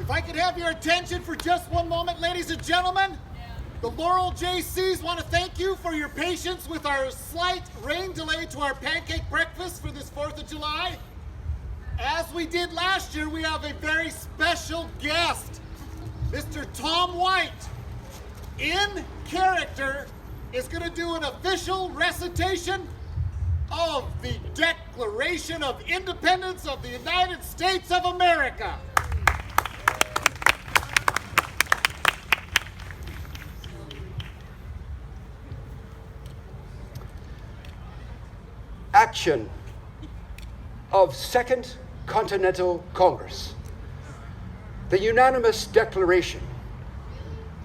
If I could have your attention for just one moment, ladies and gentlemen. The Laurel JCs want to thank you for your patience with our slight rain delay to our pancake breakfast for this 4th of July. As we did last year, we have a very special guest. Mr. Tom White, in character, is going to do an official recitation of the Declaration of Independence of the United States of America. Action of Second Continental Congress. The unanimous declaration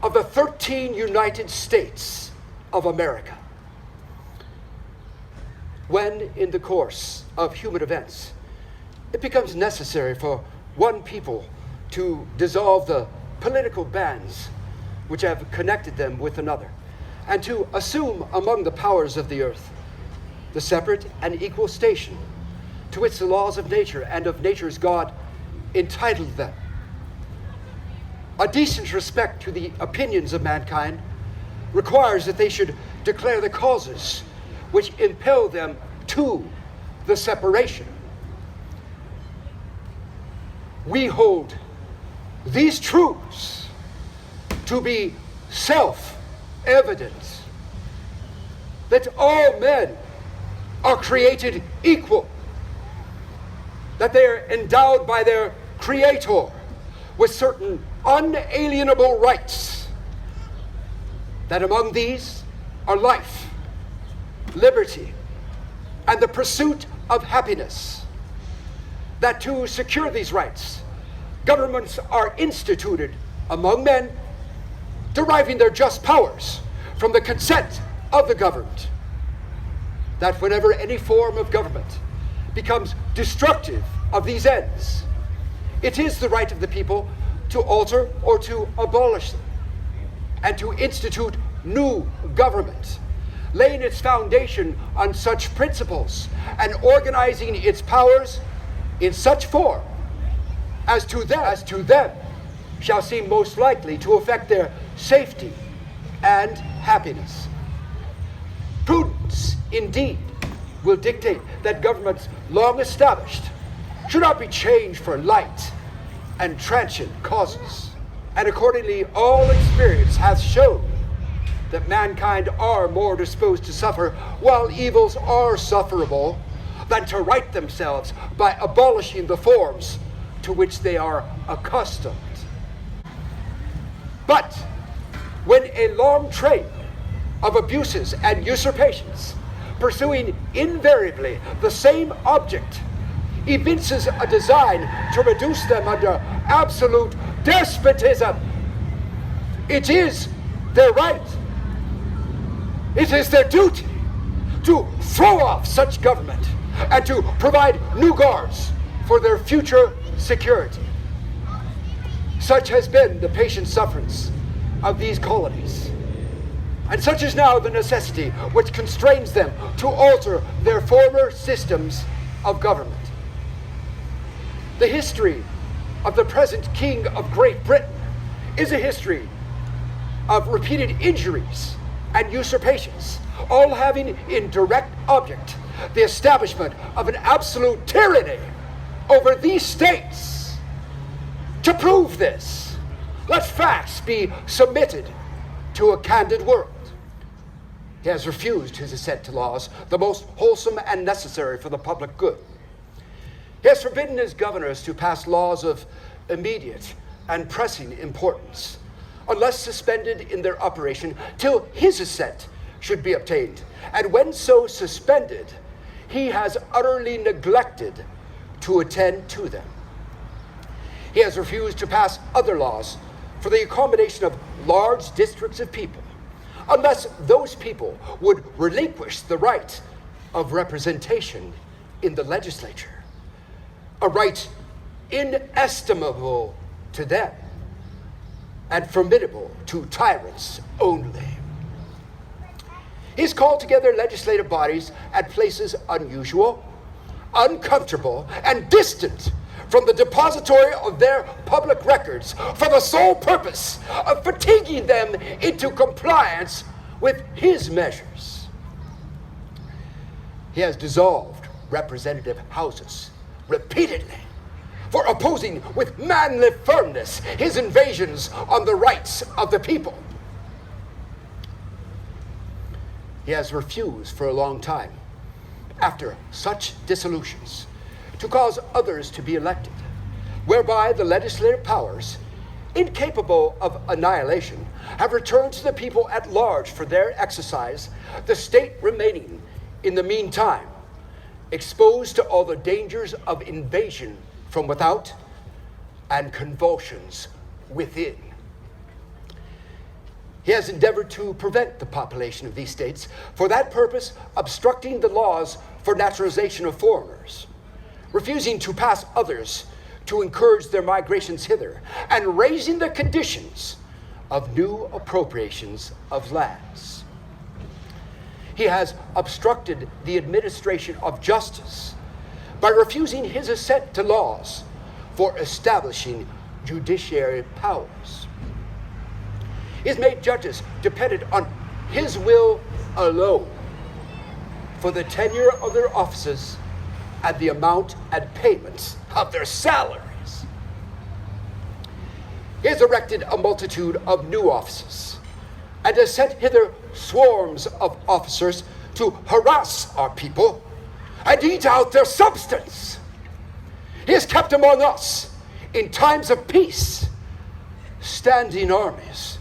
of the 13 United States of America. When, in the course of human events, it becomes necessary for one people to dissolve the political bands which have connected them with another, and to assume among the powers of the earth the separate and equal station to which the laws of nature and of nature's God entitled them. A decent respect to the opinions of mankind requires that they should declare the causes which impel them to the separation. We hold these truths to be self-evident, that all men are created equal, that they are endowed by their Creator with certain unalienable rights, that among these are life, liberty, and the pursuit of happiness, that to secure these rights, governments are instituted among men, deriving their just powers from the consent of the governed, that whenever any form of government becomes destructive of these ends, it is the right of the people to alter or to abolish them, and to institute new government, laying its foundation on such principles and organizing its powers in such form as to them shall seem most likely to affect their safety and happiness. Prudence, indeed, will dictate that governments long established should not be changed for light and transient causes. And accordingly, all experience hath shown that mankind are more disposed to suffer while evils are sufferable than to right themselves by abolishing the forms to which they are accustomed. But when a long train of abuses and usurpations, pursuing invariably the same object, evinces a design to reduce them under absolute despotism, it is their right, it is their duty to throw off such government and to provide new guards for their future security. Such has been the patient sufferance of these colonies, and such is now the necessity which constrains them to alter their former systems of government. The history of the present King of Great Britain is a history of repeated injuries and usurpations, all having in direct object the establishment of an absolute tyranny over these states. To prove this, let facts be submitted to a candid world. He has refused his assent to laws, the most wholesome and necessary for the public good. He has forbidden his governors to pass laws of immediate and pressing importance, unless suspended in their operation till his assent should be obtained. And when so suspended, he has utterly neglected to attend to them. He has refused to pass other laws for the accommodation of large districts of people, unless those people would relinquish the right of representation in the legislature, a right inestimable to them and formidable to tyrants only. He's called together legislative bodies at places unusual, uncomfortable, and distant from the depository of their public records for the sole purpose of fatiguing them into compliance with his measures. He has dissolved representative houses repeatedly for opposing with manly firmness his invasions on the rights of the people. He has refused for a long time, after such dissolutions, to cause others to be elected, whereby the legislative powers, incapable of annihilation, have returned to the people at large for their exercise, the state remaining, in the meantime, exposed to all the dangers of invasion from without and convulsions within. He has endeavored to prevent the population of these states, for that purpose obstructing the laws for naturalization of foreigners, refusing to pass others to encourage their migrations hither, and raising the conditions of new appropriations of lands. He has obstructed the administration of justice by refusing his assent to laws for establishing judiciary powers. He has made judges dependent on his will alone for the tenure of their offices and the amount and payments of their salaries. He has erected a multitude of new offices and has sent hither swarms of officers to harass our people and eat out their substance. He has kept among us, in times of peace, standing armies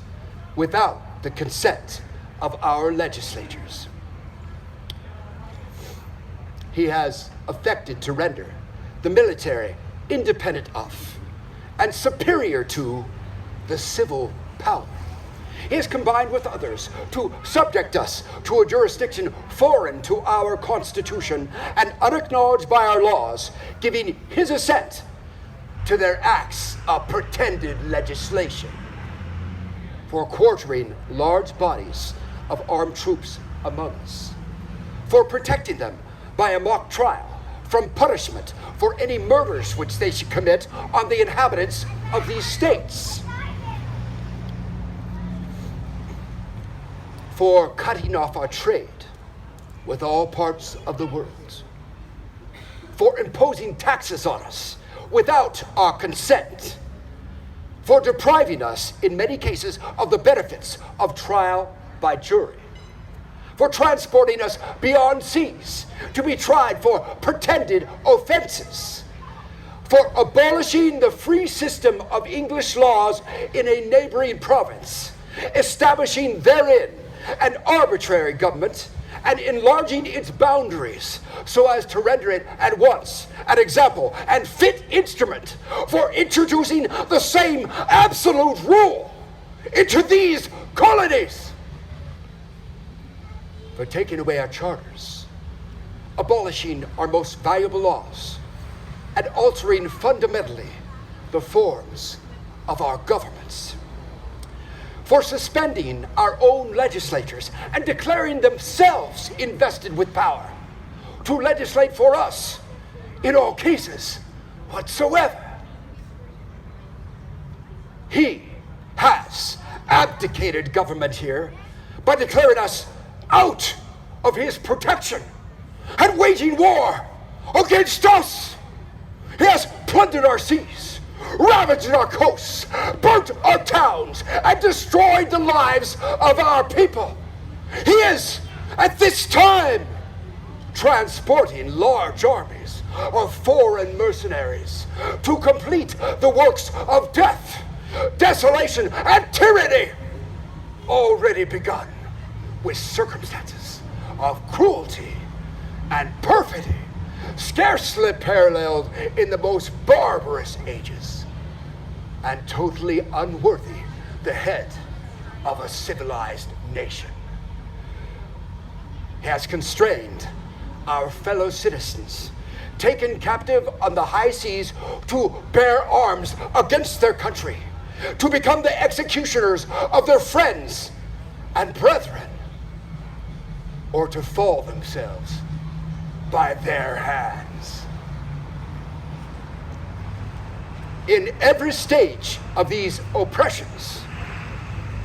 without the consent of our legislatures. He has affected to render the military independent of and superior to the civil power. He has combined with others to subject us to a jurisdiction foreign to our Constitution and unacknowledged by our laws, giving his assent to their acts of pretended legislation, for quartering large bodies of armed troops among us, for protecting them by a mock trial from punishment for any murders which they should commit on the inhabitants of these states, for cutting off our trade with all parts of the world, for imposing taxes on us without our consent, for depriving us, in many cases, of the benefits of trial by jury, for transporting us beyond seas to be tried for pretended offenses, for abolishing the free system of English laws in a neighboring province, establishing therein an arbitrary government, and enlarging its boundaries so as to render it at once an example and fit instrument for introducing the same absolute rule into these colonies, for taking away our charters, abolishing our most valuable laws, and altering fundamentally the forms of our governments, for suspending our own legislatures and declaring themselves invested with power to legislate for us in all cases whatsoever. He has abdicated government here by declaring us out of his protection and waging war against us. He has plundered our seas, ravaged our coasts, burnt our towns, and destroyed the lives of our people. He is, at this time, transporting large armies of foreign mercenaries to complete the works of death, desolation, and tyranny already begun with circumstances of cruelty and perfidy scarcely paralleled in the most barbarous ages, and totally unworthy the head of a civilized nation. He has constrained our fellow citizens, taken captive on the high seas, to bear arms against their country, to become the executioners of their friends and brethren, or to fall themselves by their hands. in every stage of these oppressions.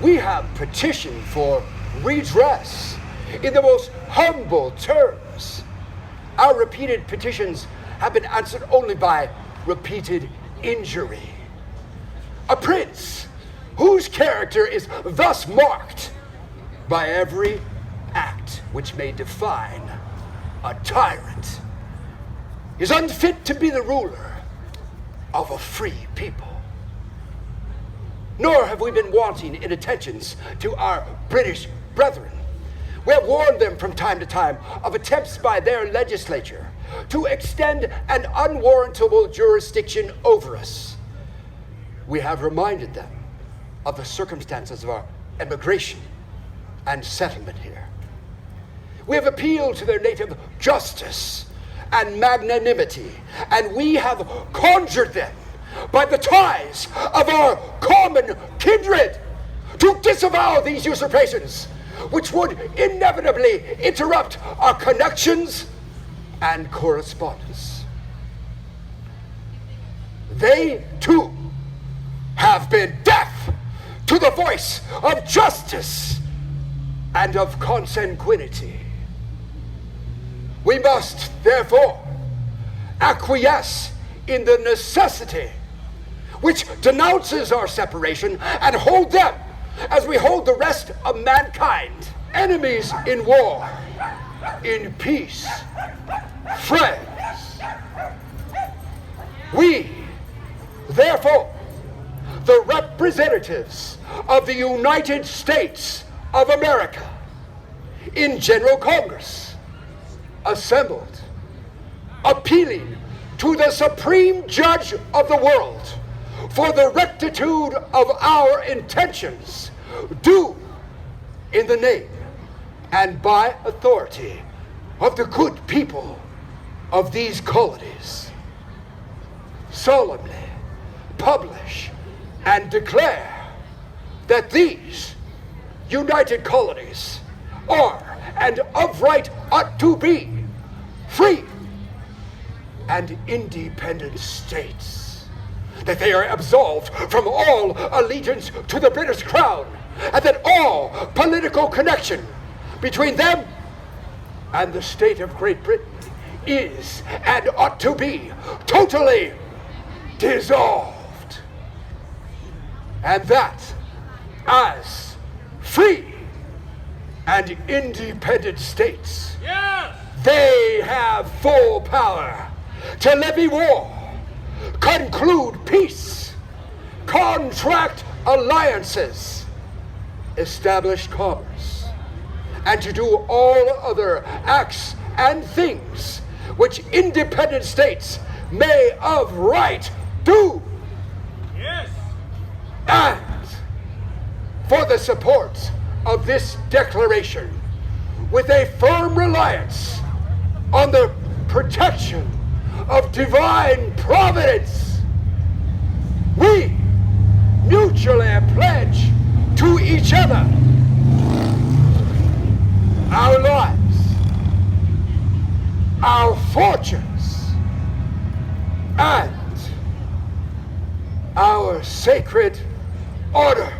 We have petitioned for redress in the most humble terms. Our repeated petitions have been answered only by repeated injury. A prince whose character is thus marked by every act which may define a tyrant is unfit to be the ruler of a free people. Nor have we been wanting in attentions to our British brethren. We have warned them from time to time of attempts by their legislature to extend an unwarrantable jurisdiction over us. We have reminded them of the circumstances of our emigration and settlement here. We have appealed to their native justice and magnanimity, and we have conjured them by the ties of our common kindred to disavow these usurpations, which would inevitably interrupt our connections and correspondence. They, too, have been deaf to the voice of justice and of consanguinity. We must, therefore, acquiesce in the necessity which denounces our separation and hold them as we hold the rest of mankind, enemies in war, in peace, friends. We, therefore, the representatives of the United States of America, in General Congress, assembled, appealing to the Supreme Judge of the world for the rectitude of our intentions, do in the name and by authority of the good people of these colonies, solemnly publish and declare that these united colonies are and of right ought to be free and independent states, that they are absolved from all allegiance to the British Crown, and that all political connection between them and the state of Great Britain is and ought to be totally dissolved, and that as free and independent states, Yes! they have full power to levy war, conclude peace, contract alliances, establish commerce, and to do all other acts and things which independent states may of right do. Yes! And for the support of this declaration, with a firm reliance on the protection of divine providence, we mutually pledge to each other our lives, our fortunes, and our sacred order.